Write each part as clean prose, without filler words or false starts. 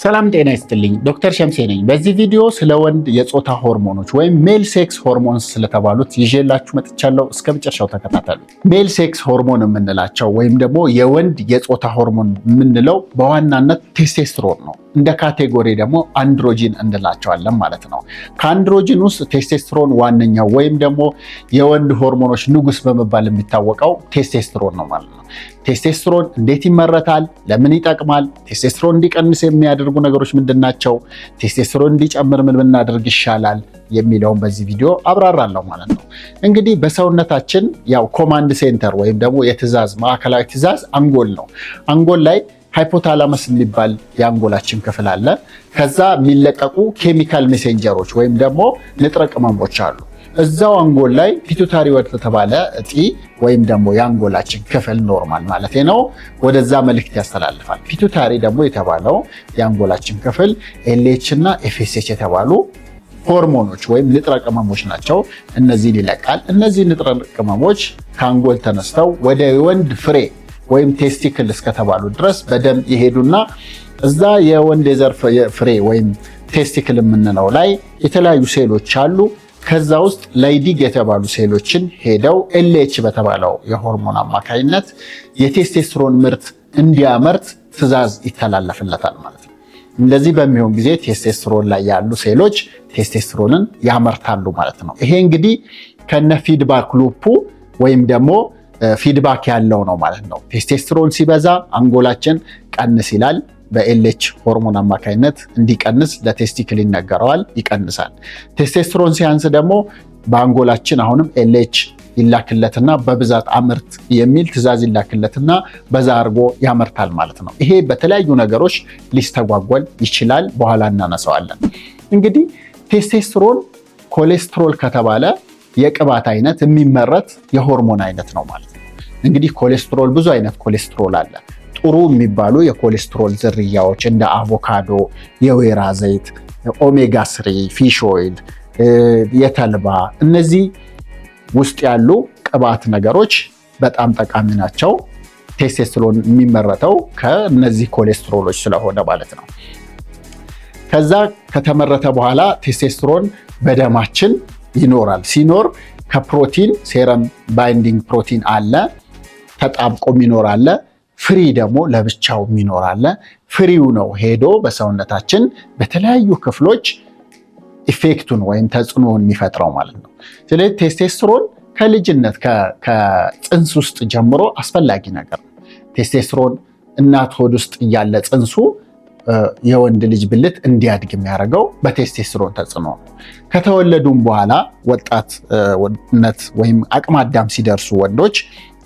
ሰላም ጤና ይስጥልኝ ዶክተር ሸምሴ ነኝ። በዚህ ቪዲዮ ስለ ወንድ የጾታ ሆርሞኖች ወይም ሜል ሴክስ ሆርሞንስ ስለተባሉት ይዤላችሁ መጥቻለሁ። እስከ መጨረሻው ተከታተሉ። ሜል ሴክስ ሆርሞን የምንላቸው ወይም ደግሞ የወንድ የጾታ ሆርሞን የምንለው በዋናነት ቴስቴስትሮን ነው። እንደ ካቴጎሪ ደግሞ አንድሮጂን እንላቸዋለን ማለት ነው። ከአንድሮጂን ውስጥ ቴስቴስትሮን ዋነኛው ወይም ደግሞ የወንድ ሆርሞኖች ንጉስ በመባል የሚታወቀው ቴስቴስትሮን ነው ማለት ነው። ቴስቴስትሮን እንዴት ይመረታል? ለምን ይጠቅማል? ቴስቴስትሮን እንዲቀንስ የሚያደርጉ ነገሮች ምንድናቸው? ቴስቴስትሮን እንዲጨምር ምን ብናደርግ ይሻላል የሚለውን በዚህ ቪዲዮ አብራራለሁ ማለት ነው። እንግዲህ በሰውነታችን ያው ኮማንድ ሴንተር ወይም ደግሞ የትዕዛዝ ማዕከላዊ ትዕዛዝ አንጎል ነው። አንጎል ላይ ሃይፖታላመስ የሚባል የአንጎላችን ክፍል አለ። ከዛ የሚለቀቁ ኬሚካል ሜሴንጀሮች ወይም ደግሞ ንጥረ ቅመሞች አሉ። እዛው አንጎል ላይ ፒቱታሪ ወደተባለ እጢ ወይም ደግሞ የአንጎላችን ክፍል ኖርማል ማለት ነው ወደዛ መልእክት ያስተላልፋል። ፒቱታሪ ደግሞ የተባለው የአንጎላችን ክፍል ኤልኤች እና ኤፍኤስኤች የተባሉ ሆርሞኖች ወይም ንጥረ ቅመሞች ናቸው። እነዚህን ይለቃል። እነዚህ ንጥረ ቅመሞች ከአንጎል ተነስተው ወደ ወንድ ፍሬ ወይም ቴስቲክል እስከተባሉ ድረስ በደም ይሄዱና እዛ የወንድ የዘር ፍሬ ወይም ቴስቲክል የምንለው ላይ የተለያዩ ሴሎች አሉ። ከዛ ውስጥ ላይዲግ የተባሉ ሴሎችን ሄደው ኤልኤች በተባለው የሆርሞን አማካይነት የቴስቴስትሮን ምርት እንዲያመርት ትዕዛዝ ይተላለፍለታል ማለት ነው። እንደዚህ በሚሆን ጊዜ ቴስቴስትሮን ላይ ያሉ ሴሎች ቴስቴስትሮንን ያመርታሉ ማለት ነው። ይሄ እንግዲህ ከነ ፊድባክ ሉፑ ወይም ደግሞ ፊድባክ ያለው ነው ማለት ነው። ቴስቴስትሮን ሲበዛ አንጎላችን ቀንስ ይላል። በኤልኤች ሆርሞን አማካይነት እንዲቀንስ ለቴስቲክል ይነገረዋል፣ ይቀንሳል። ቴስቴስትሮን ሲያንስ ደግሞ በአንጎላችን አሁንም ኤልኤች ይላክለትና በብዛት አምርት የሚል ትዕዛዝ ይላክለትና በዛ አድርጎ ያመርታል ማለት ነው። ይሄ በተለያዩ ነገሮች ሊስተጓጎል ይችላል፣ በኋላ እናነሳዋለን። እንግዲህ ቴስቴስትሮን ኮሌስትሮል ከተባለ የቅባት አይነት የሚመረት የሆርሞን አይነት ነው ማለት ነው። እንግዲህ ኮሌስትሮል ብዙ አይነት ኮሌስትሮል አለ። ጥሩ የሚባሉ የኮሌስትሮል ዝርያዎች እንደ አቮካዶ፣ የወይራ ዘይት፣ ኦሜጋ 3 ፊሽ ኦይል፣ የተልባ እነዚህ ውስጥ ያሉ ቅባት ነገሮች በጣም ጠቃሚ ናቸው። ቴስቴስትሮን የሚመረተው ከነዚህ ኮሌስትሮሎች ስለሆነ ማለት ነው። ከዛ ከተመረተ በኋላ ቴስቴስትሮን በደማችን ይኖራል። ሲኖር ከፕሮቲን ሴረም ባይንዲንግ ፕሮቲን አለ፣ ተጣብቆ የሚኖር አለ። ፍሪ ደግሞ ለብቻው የሚኖር አለ። ፍሪው ነው ሄዶ በሰውነታችን በተለያዩ ክፍሎች ኢፌክቱን ወይም ተጽዕኖውን የሚፈጥረው ማለት ነው። ስለዚህ ቴስቴስትሮን ከልጅነት ከፅንስ ውስጥ ጀምሮ አስፈላጊ ነገር ነው። ቴስቴስትሮን እናት ሆድ ውስጥ እያለ ፅንሱ የወንድ ልጅ ብልት እንዲያድግ የሚያደርገው በቴስቴስትሮን ተጽዕኖ ነው። ከተወለዱም በኋላ ወጣትነት ወይም አቅመ አዳም ሲደርሱ ወንዶች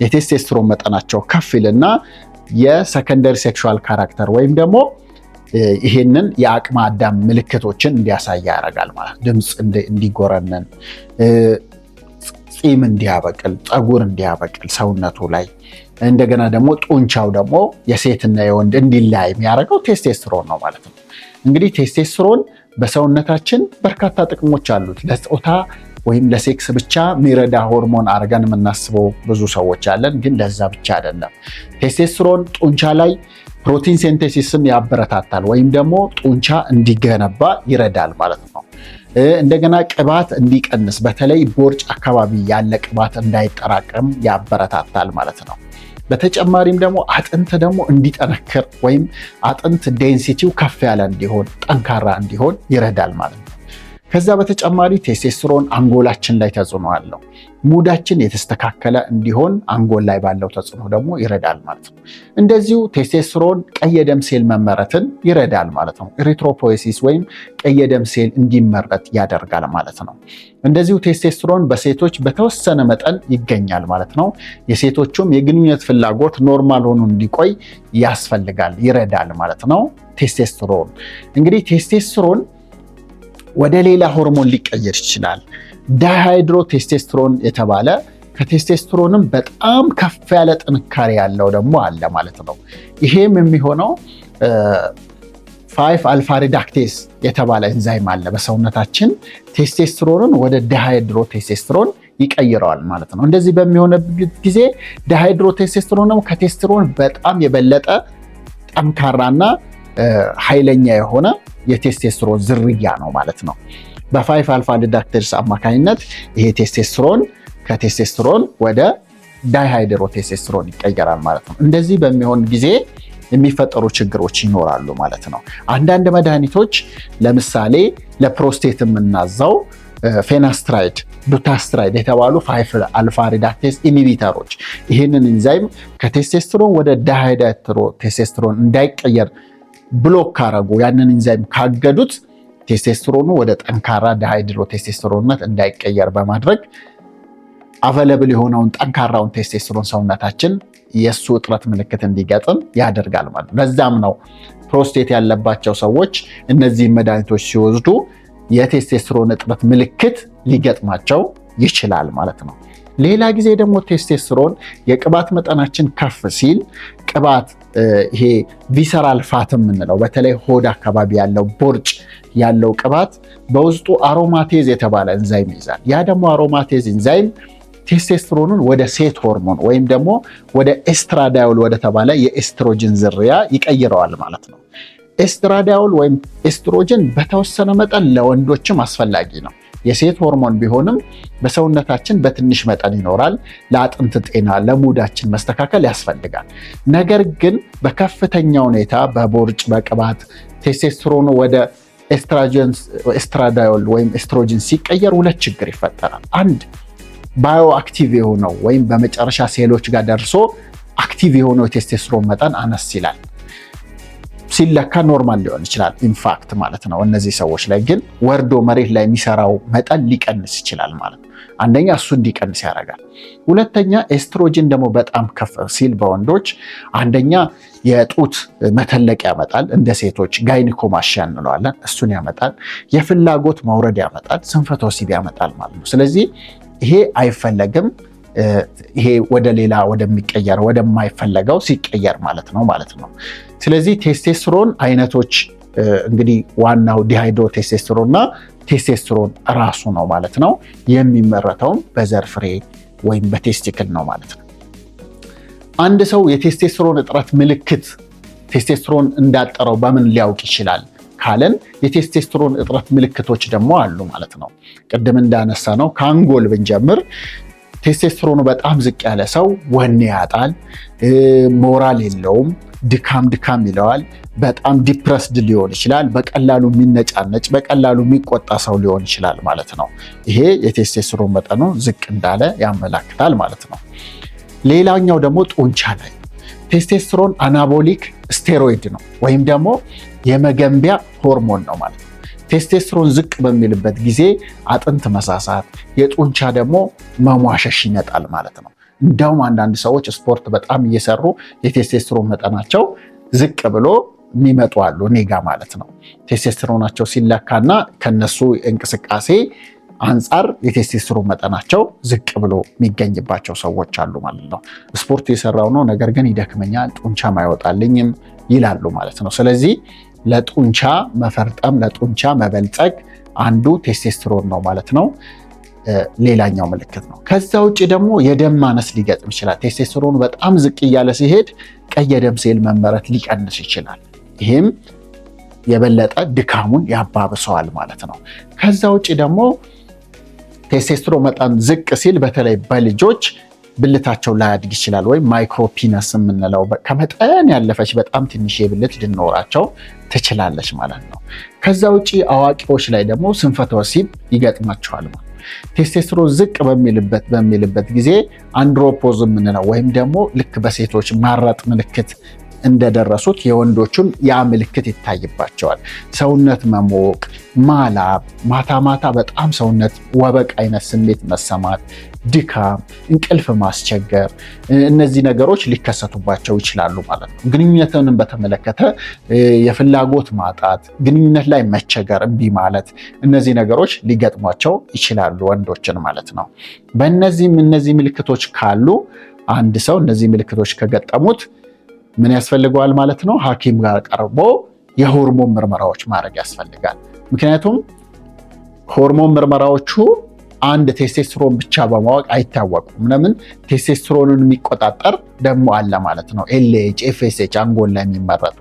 የቴስቴስትሮን መጠናቸው ከፍ ይልና የሰከንደሪ ሴክሹዋል ካራክተር ወይም ደግሞ ይሄንን የአቅመ አዳም ምልክቶችን እንዲያሳይ ያደርጋል ማለት ድምፅ እንዲጎረነን፣ ፂም እንዲያበቅል፣ ፀጉር እንዲያበቅል ሰውነቱ ላይ እንደገና ደግሞ ጡንቻው ደግሞ የሴትና የወንድ እንዲለያይ የሚያደርገው ቴስቴስትሮን ነው ማለት ነው። እንግዲህ ቴስቴስትሮን በሰውነታችን በርካታ ጥቅሞች አሉት። ለጾታ ወይም ለሴክስ ብቻ የሚረዳ ሆርሞን አድርገን የምናስበው ብዙ ሰዎች አለን፣ ግን ለዛ ብቻ አይደለም። ቴስቴስትሮን ጡንቻ ላይ ፕሮቲን ሴንቴሲስን ያበረታታል ወይም ደግሞ ጡንቻ እንዲገነባ ይረዳል ማለት ነው። እንደገና ቅባት እንዲቀንስ በተለይ ቦርጭ አካባቢ ያለ ቅባት እንዳይጠራቀም ያበረታታል ማለት ነው። በተጨማሪም ደግሞ አጥንት ደግሞ እንዲጠነክር ወይም አጥንት ዴንሲቲው ከፍ ያለ እንዲሆን ጠንካራ እንዲሆን ይረዳል ማለት ነው። ከዛ በተጨማሪ ቴስቴስትሮን አንጎላችን ላይ ተጽዕኖ አለው። ሙዳችን የተስተካከለ እንዲሆን አንጎል ላይ ባለው ተጽዕኖ ደግሞ ይረዳል ማለት ነው። እንደዚሁ ቴስቴስትሮን ቀይ የደም ሴል መመረትን ይረዳል ማለት ነው። ኤሪትሮፖይሲስ ወይም ቀይ የደም ሴል እንዲመረት ያደርጋል ማለት ነው። እንደዚሁ ቴስቴስትሮን በሴቶች በተወሰነ መጠን ይገኛል ማለት ነው። የሴቶቹም የግንኙነት ፍላጎት ኖርማል ሆኖ እንዲቆይ ያስፈልጋል፣ ይረዳል ማለት ነው። ቴስቴስትሮን እንግዲህ ቴስቴስትሮን ወደ ሌላ ሆርሞን ሊቀየር ይችላል። ዳይሃይድሮ ቴስቴስትሮን የተባለ ከቴስቴስትሮንም በጣም ከፍ ያለ ጥንካሬ ያለው ደግሞ አለ ማለት ነው። ይሄም የሚሆነው 5 አልፋ ሪዳክቴስ የተባለ ኤንዛይም አለ በሰውነታችን ቴስቴስትሮንን ወደ ዳይሃይድሮ ቴስቴስትሮን ይቀይረዋል ማለት ነው። እንደዚህ በሚሆንበት ጊዜ ዳይሃይድሮ ቴስቴስትሮን ከቴስቴስትሮን በጣም የበለጠ ጠንካራና ኃይለኛ የሆነ የቴስቴስትሮን ዝርያ ነው ማለት ነው። በ5 አልፋ ሪዳክቴዝ አማካኝነት ይሄ ቴስቴስትሮን ከቴስቴስትሮን ወደ ዳይሃይድሮ ቴስቴስትሮን ይቀየራል ማለት ነው። እንደዚህ በሚሆን ጊዜ የሚፈጠሩ ችግሮች ይኖራሉ ማለት ነው። አንዳንድ መድኃኒቶች ለምሳሌ ለፕሮስቴት የምናዛው ፌናስትራይድ፣ ዱታስትራይድ የተባሉ 5 አልፋ ሪዳክቴዝ ኢንሂቢተሮች ይህንን ኢንዛይም ከቴስቴስትሮን ወደ ዳይሃይድሮ ቴስቴስትሮን እንዳይቀየር ብሎክ ካረጉ፣ ያንን ኢንዛይም ካገዱት ቴስቴስትሮኑ ወደ ጠንካራ ዳይሃይድሮ ቴስቴስትሮንነት እንዳይቀየር በማድረግ አቬለብል የሆነውን ጠንካራውን ቴስቴስትሮን ሰውነታችን የሱ እጥረት ምልክት እንዲገጥም ያደርጋል ማለት ነው። ለዛም ነው ፕሮስቴት ያለባቸው ሰዎች እነዚህ መድኃኒቶች ሲወስዱ የቴስቴስትሮን እጥረት ምልክት ሊገጥማቸው ይችላል ማለት ነው። ሌላ ጊዜ ደግሞ ቴስቴስትሮን የቅባት መጠናችን ከፍ ሲል ቅባት ይሄ ቪሰራል ፋት የምንለው በተለይ ሆድ አካባቢ ያለው ቦርጭ ያለው ቅባት በውስጡ አሮማቴዝ የተባለ ኤንዛይም ይይዛል። ያ ደግሞ አሮማቴዝ ኤንዛይም ቴስቴስትሮኑን ወደ ሴት ሆርሞን ወይም ደግሞ ወደ ኤስትራዳዮል ወደ ተባለ የኤስትሮጅን ዝርያ ይቀይረዋል ማለት ነው። ኤስትራዳዮል ወይም ኤስትሮጅን በተወሰነ መጠን ለወንዶችም አስፈላጊ ነው። የሴት ሆርሞን ቢሆንም በሰውነታችን በትንሽ መጠን ይኖራል። ለአጥንት ጤና፣ ለሙዳችን መስተካከል ያስፈልጋል። ነገር ግን በከፍተኛ ሁኔታ በቦርጭ በቅባት ቴስቴስትሮኑ ወደ ኤስትራዳዮል ወይም ኤስትሮጅን ሲቀየር ሁለት ችግር ይፈጠራል። አንድ ባዮ አክቲቭ የሆነው ወይም በመጨረሻ ሴሎች ጋር ደርሶ አክቲቭ የሆነው የቴስቴስትሮን መጠን አነስ ይላል። ሲለካ ኖርማል ሊሆን ይችላል ኢንፋክት ማለት ነው። እነዚህ ሰዎች ላይ ግን ወርዶ መሬት ላይ የሚሰራው መጠን ሊቀንስ ይችላል ማለት ነው። አንደኛ እሱ እንዲቀንስ ያደርጋል። ሁለተኛ ኤስትሮጅን ደግሞ በጣም ከፍ ሲል በወንዶች አንደኛ የጡት መተለቅ ያመጣል። እንደ ሴቶች ጋይኒኮማሽያ እንለዋለን፣ እሱን ያመጣል። የፍላጎት መውረድ ያመጣል። ስንፈተ ወሲብ ያመጣል ማለት ነው። ስለዚህ ይሄ አይፈለግም። ይሄ ወደ ሌላ ወደሚቀየር ወደማይፈለገው ሲቀየር ማለት ነው። ስለዚህ ቴስቴስትሮን አይነቶች እንግዲህ ዋናው ዲሃይድሮ ቴስቴስትሮን እና ቴስቴስትሮን ራሱ ነው ማለት ነው። የሚመረተውም በዘር ፍሬ ወይም በቴስቲክል ነው ማለት ነው። አንድ ሰው የቴስቴስትሮን እጥረት ምልክት ቴስቴስትሮን እንዳጠረው በምን ሊያውቅ ይችላል ካለን የቴስቴስትሮን እጥረት ምልክቶች ደግሞ አሉ ማለት ነው። ቅድም እንዳነሳ ነው ከአንጎል ብንጀምር ቴስቴስትሮኑ በጣም ዝቅ ያለ ሰው ወኔ ያጣል፣ ሞራል የለውም፣ ድካም ይለዋል፣ በጣም ዲፕረስድ ሊሆን ይችላል፣ በቀላሉ የሚነጫነጭ በቀላሉ የሚቆጣ ሰው ሊሆን ይችላል ማለት ነው። ይሄ የቴስቴስትሮን መጠኑ ዝቅ እንዳለ ያመላክታል ማለት ነው። ሌላኛው ደግሞ ጡንቻ ላይ ቴስቴስትሮን አናቦሊክ ስቴሮይድ ነው ወይም ደግሞ የመገንቢያ ሆርሞን ነው ማለት ነው። ቴስቴስትሮን ዝቅ በሚልበት ጊዜ አጥንት መሳሳት፣ የጡንቻ ደግሞ መሟሸሽ ይመጣል ማለት ነው። እንደውም አንዳንድ ሰዎች ስፖርት በጣም እየሰሩ የቴስቴስትሮን መጠናቸው ዝቅ ብሎ የሚመጡ አሉ እኔ ጋ ማለት ነው። ቴስቴስትሮናቸው ሲለካና ከነሱ እንቅስቃሴ አንጻር የቴስቴስትሮን መጠናቸው ዝቅ ብሎ የሚገኝባቸው ሰዎች አሉ ማለት ነው። ስፖርት የሰራው ነው ነገር ግን ይደክመኛል፣ ጡንቻም አይወጣልኝም ይላሉ ማለት ነው። ስለዚህ ለጡንቻ መፈርጠም ለጡንቻ መበልጸግ አንዱ ቴስቴስትሮን ነው ማለት ነው። ሌላኛው ምልክት ነው። ከዛ ውጭ ደግሞ የደም ማነስ ሊገጥም ይችላል። ቴስቴስትሮኑ በጣም ዝቅ እያለ ሲሄድ ቀይ የደም ሴል መመረት ሊቀንስ ይችላል። ይህም የበለጠ ድካሙን ያባብሰዋል ማለት ነው። ከዛ ውጭ ደግሞ ቴስቴስትሮን መጠን ዝቅ ሲል በተለይ በልጆች ብልታቸው ላያድግ ይችላል። ወይም ማይክሮፒነስ የምንለው ከመጠን ያለፈች በጣም ትንሽ የብልት ልኖራቸው ትችላለች ማለት ነው። ከዛ ውጭ አዋቂዎች ላይ ደግሞ ስንፈተ ወሲብ ይገጥማቸዋል ማለት ነው። ቴስቴስትሮን ዝቅ በሚልበት ጊዜ አንድሮፖዝ የምንለው ወይም ደግሞ ልክ በሴቶች ማረጥ ምልክት እንደደረሱት የወንዶቹን ያ ምልክት ይታይባቸዋል። ሰውነት መሞቅ፣ ማላብ፣ ማታ በጣም ሰውነት ወበቅ አይነት ስሜት መሰማት፣ ድካም፣ እንቅልፍ ማስቸገር፣ እነዚህ ነገሮች ሊከሰቱባቸው ይችላሉ ማለት ነው። ግንኙነትን በተመለከተ የፍላጎት ማጣት፣ ግንኙነት ላይ መቸገር፣ እምቢ ማለት፣ እነዚህ ነገሮች ሊገጥሟቸው ይችላሉ ወንዶችን ማለት ነው። እነዚህ ምልክቶች ካሉ አንድ ሰው እነዚህ ምልክቶች ከገጠሙት ምን ያስፈልገዋል ማለት ነው? ሐኪም ጋር ቀርቦ የሆርሞን ምርመራዎች ማድረግ ያስፈልጋል። ምክንያቱም ሆርሞን ምርመራዎቹ አንድ ቴስቴስትሮን ብቻ በማወቅ አይታወቁም። ለምን ቴስቴስትሮንን የሚቆጣጠር ደግሞ አለ ማለት ነው። ኤልኤች፣ ኤፍኤስኤች አንጎል ላይ የሚመረቱ።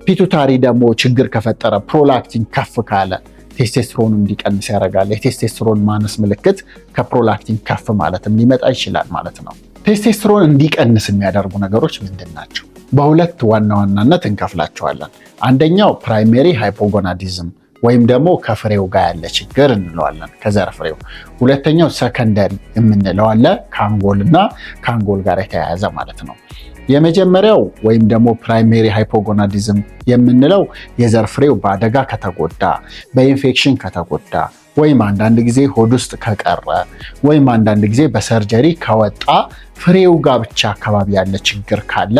ፒቱታሪ ደግሞ ችግር ከፈጠረ ፕሮላክቲን ከፍ ካለ ቴስቴስትሮን እንዲቀንስ ያደርጋል። የቴስቴስትሮን ማነስ ምልክት ከፕሮላክቲን ከፍ ማለትም ሊመጣ ይችላል ማለት ነው። ቴስቴስትሮን እንዲቀንስ የሚያደርጉ ነገሮች ምንድን ናቸው? በሁለት ዋና ዋናነት እንከፍላቸዋለን። አንደኛው ፕራይሜሪ ሃይፖጎናዲዝም ወይም ደግሞ ከፍሬው ጋር ያለ ችግር እንለዋለን፣ ከዘር ፍሬው። ሁለተኛው ሰከንደሪ የምንለው አለ፣ ከአንጎልና ከአንጎል ጋር የተያያዘ ማለት ነው። የመጀመሪያው ወይም ደግሞ ፕራይሜሪ ሃይፖጎናዲዝም የምንለው የዘር ፍሬው በአደጋ ከተጎዳ፣ በኢንፌክሽን ከተጎዳ ወይም አንዳንድ ጊዜ ሆድ ውስጥ ከቀረ ወይም አንዳንድ ጊዜ በሰርጀሪ ከወጣ ፍሬው ጋር ብቻ አካባቢ ያለ ችግር ካለ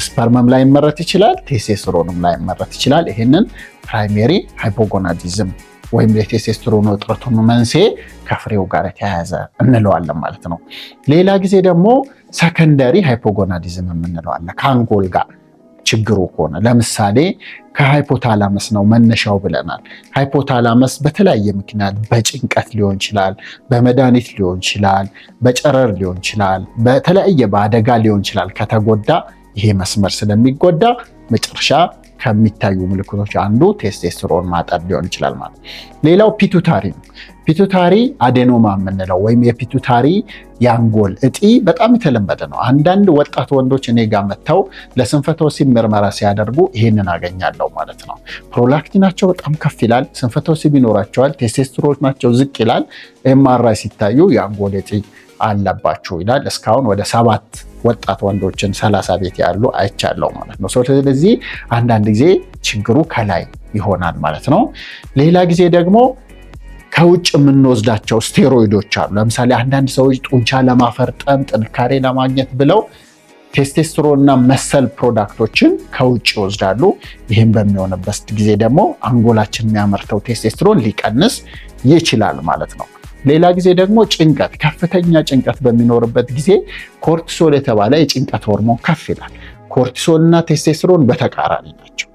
ስፐርመም ላይ መረት ይችላል፣ ቴስቴስትሮንም ላይ መረት ይችላል። ይህንን ፕራይሜሪ ሃይፖጎናዲዝም ወይም የቴስቴስትሮን እጥረቱን መንስኤ ከፍሬው ጋር የተያያዘ እንለዋለን ማለት ነው። ሌላ ጊዜ ደግሞ ሰከንደሪ ሃይፖጎናዲዝም የምንለዋለን ከአንጎል ጋር ችግሩ ከሆነ ለምሳሌ ከሃይፖታላመስ ነው መነሻው ብለናል። ሃይፖታላመስ በተለያየ ምክንያት በጭንቀት ሊሆን ይችላል፣ በመድኃኒት ሊሆን ይችላል፣ በጨረር ሊሆን ይችላል፣ በተለያየ በአደጋ ሊሆን ይችላል። ከተጎዳ ይሄ መስመር ስለሚጎዳ መጨረሻ ከሚታዩ ምልክቶች አንዱ ቴስቴስትሮን ማጠር ሊሆን ይችላል ማለት። ሌላው ፒቱታሪ ነው። ፒቱታሪ አዴኖማ የምንለው ወይም የፒቱታሪ የአንጎል እጢ በጣም የተለመደ ነው። አንዳንድ ወጣት ወንዶች እኔ ጋር መጥተው ለስንፈተ ወሲብ ምርመራ ሲያደርጉ ይህንን አገኛለሁ ማለት ነው። ፕሮላክቲናቸው በጣም ከፍ ይላል፣ ስንፈተ ወሲብ ይኖራቸዋል፣ ቴስቴስትሮናቸው ዝቅ ይላል። ኤምአርአይ ሲታዩ የአንጎል እጢ አለባችሁ ይላል። እስካሁን ወደ 7 ወጣት ወንዶችን 30 ቤት ያሉ አይቻለው ማለት ነው። ስለዚህ አንዳንድ ጊዜ ችግሩ ከላይ ይሆናል ማለት ነው። ሌላ ጊዜ ደግሞ ከውጭ የምንወስዳቸው ስቴሮይዶች አሉ። ለምሳሌ አንዳንድ ሰዎች ጡንቻ ለማፈርጠም ጥንካሬ ለማግኘት ብለው ቴስቴስትሮን እና መሰል ፕሮዳክቶችን ከውጭ ይወስዳሉ። ይህም በሚሆንበት ጊዜ ደግሞ አንጎላችን የሚያመርተው ቴስቴስትሮን ሊቀንስ ይችላል ማለት ነው። ሌላ ጊዜ ደግሞ ጭንቀት፣ ከፍተኛ ጭንቀት በሚኖርበት ጊዜ ኮርቲሶል የተባለ የጭንቀት ሆርሞን ከፍ ይላል። ኮርቲሶል እና ቴስቴስትሮን በተቃራኒ ናቸው።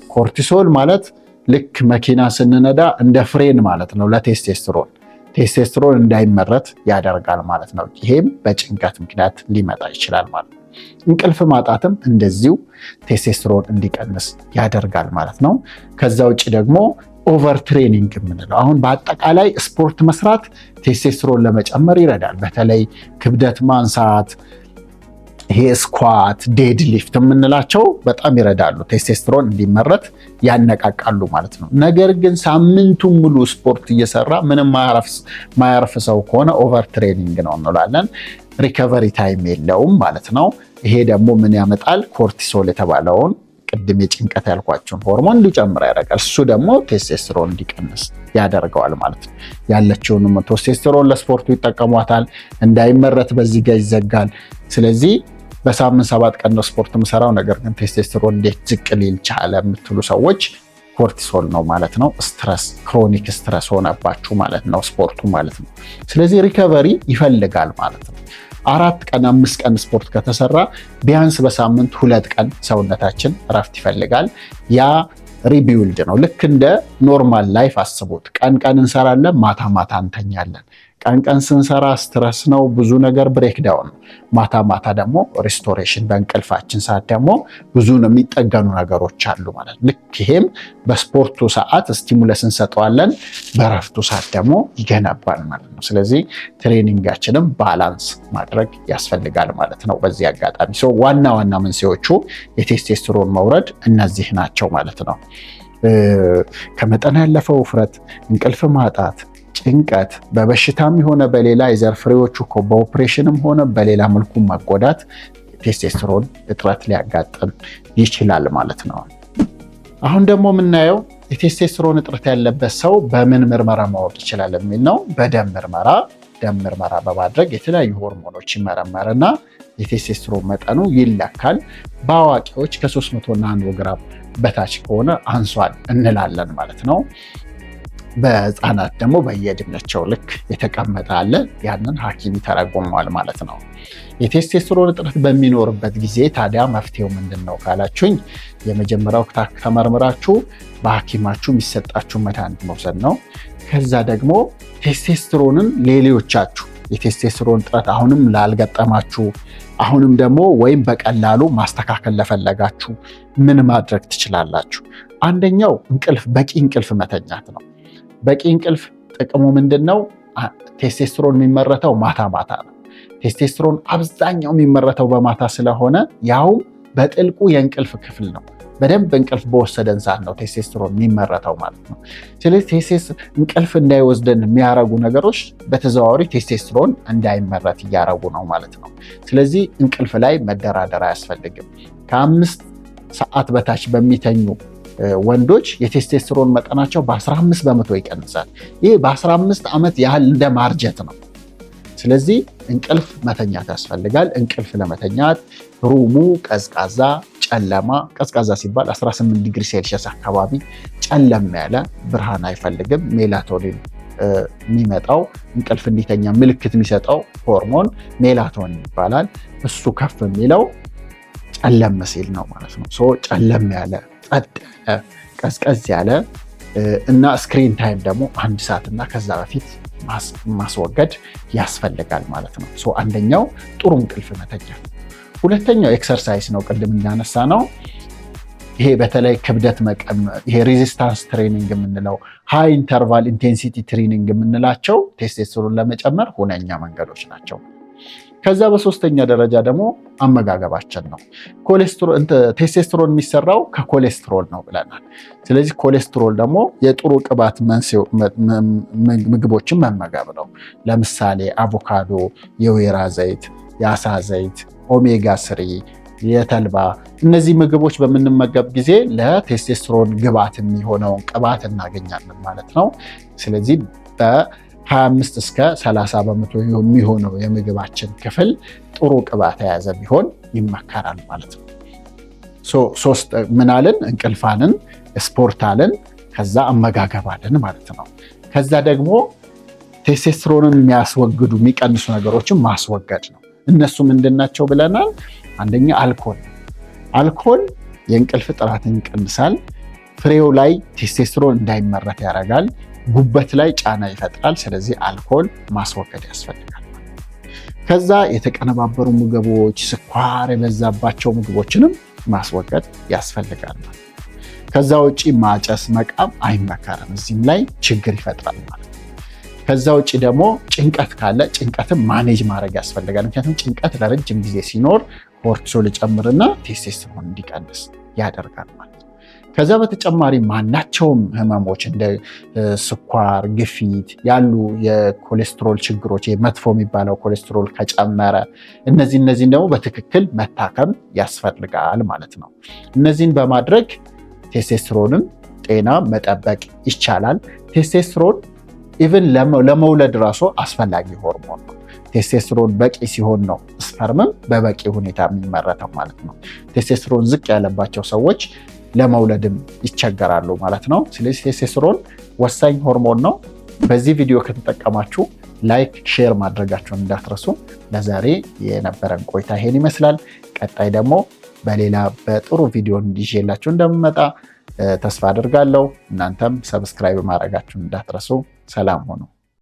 ኮርቲሶል ማለት ልክ መኪና ስንነዳ እንደ ፍሬን ማለት ነው ለቴስቴስትሮን። ቴስቴስትሮን እንዳይመረት ያደርጋል ማለት ነው። ይሄም በጭንቀት ምክንያት ሊመጣ ይችላል ማለት ነው። እንቅልፍ ማጣትም እንደዚሁ ቴስቴስትሮን እንዲቀንስ ያደርጋል ማለት ነው። ከዛ ውጭ ደግሞ ኦቨር ትሬኒንግ የምንለው አሁን በአጠቃላይ ስፖርት መስራት ቴስቴስትሮን ለመጨመር ይረዳል። በተለይ ክብደት ማንሳት፣ ይሄ ስኳት፣ ዴድ ሊፍት የምንላቸው በጣም ይረዳሉ፣ ቴስቴስትሮን እንዲመረት ያነቃቃሉ ማለት ነው። ነገር ግን ሳምንቱን ሙሉ ስፖርት እየሰራ ምንም ማያርፍ ሰው ከሆነ ኦቨር ትሬኒንግ ነው እንላለን። ሪከቨሪ ታይም የለውም ማለት ነው። ይሄ ደግሞ ምን ያመጣል? ኮርቲሶል የተባለውን ቅድም የጭንቀት ያልኳቸውን ሆርሞን እንዲጨምር ያደርጋል። እሱ ደግሞ ቴስቴስትሮን እንዲቀንስ ያደርገዋል ማለት ነው። ያለችውን ቴስቴስትሮን ለስፖርቱ ይጠቀሟታል፣ እንዳይመረት በዚህ ጋር ይዘጋል። ስለዚህ በሳምንት 7 ቀን ነው ስፖርት የምሰራው፣ ነገር ግን ቴስቴስትሮን እንዴት ዝቅ ሊል ቻለ የምትሉ ሰዎች ኮርቲሶል ነው ማለት ነው። ስትረስ፣ ክሮኒክ ስትረስ ሆነባችሁ ማለት ነው ስፖርቱ ማለት ነው። ስለዚህ ሪከቨሪ ይፈልጋል ማለት ነው። 4 ቀን 5 ቀን ስፖርት ከተሰራ ቢያንስ በሳምንት 2 ቀን ሰውነታችን እረፍት ይፈልጋል። ያ ሪቢውልድ ነው። ልክ እንደ ኖርማል ላይፍ አስቡት። ቀን ቀን እንሰራለን፣ ማታ ማታ እንተኛለን። ቀን ቀን ስንሰራ ስትረስ ነው፣ ብዙ ነገር ብሬክዳውን ነው። ማታ ማታ ደግሞ ሪስቶሬሽን፣ በእንቅልፋችን ሰዓት ደግሞ ብዙ ነው የሚጠገኑ ነገሮች አሉ ማለት ነው። ልክ ይሄም በስፖርቱ ሰዓት ስቲሙለስ እንሰጠዋለን፣ በረፍቱ ሰዓት ደግሞ ይገነባል ማለት ነው። ስለዚህ ትሬኒንጋችንም ባላንስ ማድረግ ያስፈልጋል ማለት ነው። በዚህ አጋጣሚ ዋና ዋና መንስኤዎቹ የቴስቴስትሮን መውረድ እነዚህ ናቸው ማለት ነው። ከመጠን ያለፈው ውፍረት፣ እንቅልፍ ማጣት፣ ጭንቀት፣ በበሽታም ሆነ በሌላ የዘር ፍሬዎቹ በኦፕሬሽንም ሆነ በሌላ መልኩ መጎዳት ቴስቴስትሮን እጥረት ሊያጋጥም ይችላል ማለት ነው። አሁን ደግሞ የምናየው የቴስቴስትሮን እጥረት ያለበት ሰው በምን ምርመራ ማወቅ ይችላል የሚል ነው። በደም ምርመራ፣ ደም ምርመራ በማድረግ የተለያዩ ሆርሞኖች ይመረመርና የቴስቴስትሮን መጠኑ ይለካል። በአዋቂዎች ከ300 ናኖ ግራም በታች ከሆነ አንሷል እንላለን ማለት ነው። በህፃናት ደግሞ በየእድሜያቸው ልክ የተቀመጠ አለ። ያንን ሐኪም ይተረጉመዋል ማለት ነው። የቴስቴስትሮን እጥረት በሚኖርበት ጊዜ ታዲያ መፍትሄው ምንድን ነው ካላችሁኝ፣ የመጀመሪያው ተመርምራችሁ በሐኪማችሁ የሚሰጣችሁ መድኃኒት መውሰድ ነው። ከዛ ደግሞ ቴስቴስትሮንን ሌሎቻችሁ የቴስቴስትሮን ጥረት አሁንም ላልገጠማችሁ አሁንም ደግሞ ወይም በቀላሉ ማስተካከል ለፈለጋችሁ ምን ማድረግ ትችላላችሁ? አንደኛው እንቅልፍ፣ በቂ እንቅልፍ መተኛት ነው። በቂ እንቅልፍ ጥቅሙ ምንድነው? ቴስቴስትሮን የሚመረተው ማታ ማታ ነው። ቴስቴስትሮን አብዛኛው የሚመረተው በማታ ስለሆነ ያውም በጥልቁ የእንቅልፍ ክፍል ነው። በደንብ እንቅልፍ በወሰደን ሰዓት ነው ቴስቴስትሮን የሚመረተው ማለት ነው። ስለዚህ እንቅልፍ እንዳይወስደን የሚያረጉ ነገሮች በተዘዋዋሪ ቴስቴስትሮን እንዳይመረት እያረጉ ነው ማለት ነው። ስለዚህ እንቅልፍ ላይ መደራደር አያስፈልግም። ከ5 ሰዓት በታች በሚተኙ ወንዶች የቴስቴስትሮን መጠናቸው በ15 በመቶ ይቀንሳል። ይህ በ15 ዓመት ያህል እንደ ማርጀት ነው። ስለዚህ እንቅልፍ መተኛት ያስፈልጋል። እንቅልፍ ለመተኛት ሩሙ ቀዝቃዛ፣ ጨለማ፣ ቀዝቃዛ ሲባል 18 ዲግሪ ሴልሺየስ አካባቢ ጨለም ያለ ብርሃን አይፈልግም። ሜላቶኒን የሚመጣው እንቅልፍ እንዲተኛ ምልክት የሚሰጠው ሆርሞን ሜላቶኒን ይባላል። እሱ ከፍ የሚለው ጨለም ሲል ነው ማለት ነው። ጨለም ያለ፣ ጸጥ ያለ፣ ቀዝቀዝ ያለ እና ስክሪን ታይም ደግሞ 1 ሰዓት እና ከዛ በፊት ማስወገድ ያስፈልጋል ማለት ነው። አንደኛው ጥሩ እንቅልፍ መተኛት። ሁለተኛው ኤክሰርሳይዝ ነው። ቅድም እንዳነሳ ነው ይሄ በተለይ ክብደት ይሄ ሬዚስታንስ ትሬኒንግ የምንለው ሃይ ኢንተርቫል ኢንቴንሲቲ ትሬኒንግ የምንላቸው ቴስቴስትሮን ለመጨመር ሁነኛ መንገዶች ናቸው። ከዛ በሶስተኛ ደረጃ ደግሞ አመጋገባችን ነው። ቴስቴስትሮን የሚሰራው ከኮሌስትሮል ነው ብለናል። ስለዚህ ኮሌስትሮል ደግሞ የጥሩ ቅባት ምግቦችን መመገብ ነው። ለምሳሌ አቮካዶ፣ የወይራ ዘይት፣ የአሳ ዘይት፣ ኦሜጋ 3፣ የተልባ፣ እነዚህ ምግቦች በምንመገብ ጊዜ ለቴስቴስትሮን ግብዓት የሚሆነውን ቅባት እናገኛለን ማለት ነው። ስለዚህ በ25 እስከ 30 በመቶ የሚሆነው የምግባችን ክፍል ጥሩ ቅባት የያዘ ቢሆን ይመከራል ማለት ነው። ሶስት ምናልን እንቅልፋልን፣ ስፖርታልን፣ ከዛ አመጋገባልን ማለት ነው። ከዛ ደግሞ ቴስቴስትሮንን የሚያስወግዱ የሚቀንሱ ነገሮችን ማስወገድ ነው። እነሱ ምንድናቸው ብለናል? አንደኛ አልኮል የእንቅልፍ ጥራትን ይቀንሳል። ፍሬው ላይ ቴስቴስትሮን እንዳይመረት ያደርጋል። ጉበት ላይ ጫና ይፈጥራል። ስለዚህ አልኮል ማስወገድ ያስፈልጋል። ከዛ የተቀነባበሩ ምግቦች፣ ስኳር የበዛባቸው ምግቦችንም ማስወገድ ያስፈልጋል። ከዛ ውጪ ማጨስ፣ መቃም አይመከርም። እዚህም ላይ ችግር ይፈጥራል ማለት ነው። ከዛ ውጪ ደግሞ ጭንቀት ካለ ጭንቀትን ማኔጅ ማድረግ ያስፈልጋል። ምክንያቱም ጭንቀት ለረጅም ጊዜ ሲኖር ኮርቲሶል ይጨምርና ቴስቴስትሮን እንዲቀንስ ያደርጋል ማለት ነው። ከዛ በተጨማሪ ማናቸውም ህመሞች እንደ ስኳር፣ ግፊት ያሉ የኮሌስትሮል ችግሮች መጥፎ የሚባለው ኮሌስትሮል ከጨመረ እነዚህን ደግሞ በትክክል መታከም ያስፈልጋል ማለት ነው። እነዚህን በማድረግ ቴስቴስትሮንን ጤና መጠበቅ ይቻላል። ቴስቴስትሮን ኢቭን ለመውለድ ራሱ አስፈላጊ ሆርሞን ነው። ቴስቴስትሮን በቂ ሲሆን ነው ስፐርምም በበቂ ሁኔታ የሚመረተው ማለት ነው። ቴስቴስትሮን ዝቅ ያለባቸው ሰዎች ለመውለድም ይቸገራሉ ማለት ነው። ስለዚህ ቴስቴስትሮን ወሳኝ ሆርሞን ነው። በዚህ ቪዲዮ ከተጠቀማችሁ ላይክ፣ ሼር ማድረጋችሁን እንዳትረሱ። ለዛሬ የነበረን ቆይታ ይሄን ይመስላል። ቀጣይ ደግሞ በሌላ በጥሩ ቪዲዮ እንዲዤላችሁ እንደምመጣ ተስፋ አድርጋለሁ። እናንተም ሰብስክራይብ ማድረጋችሁን እንዳትረሱ። ሰላም ሆኑ።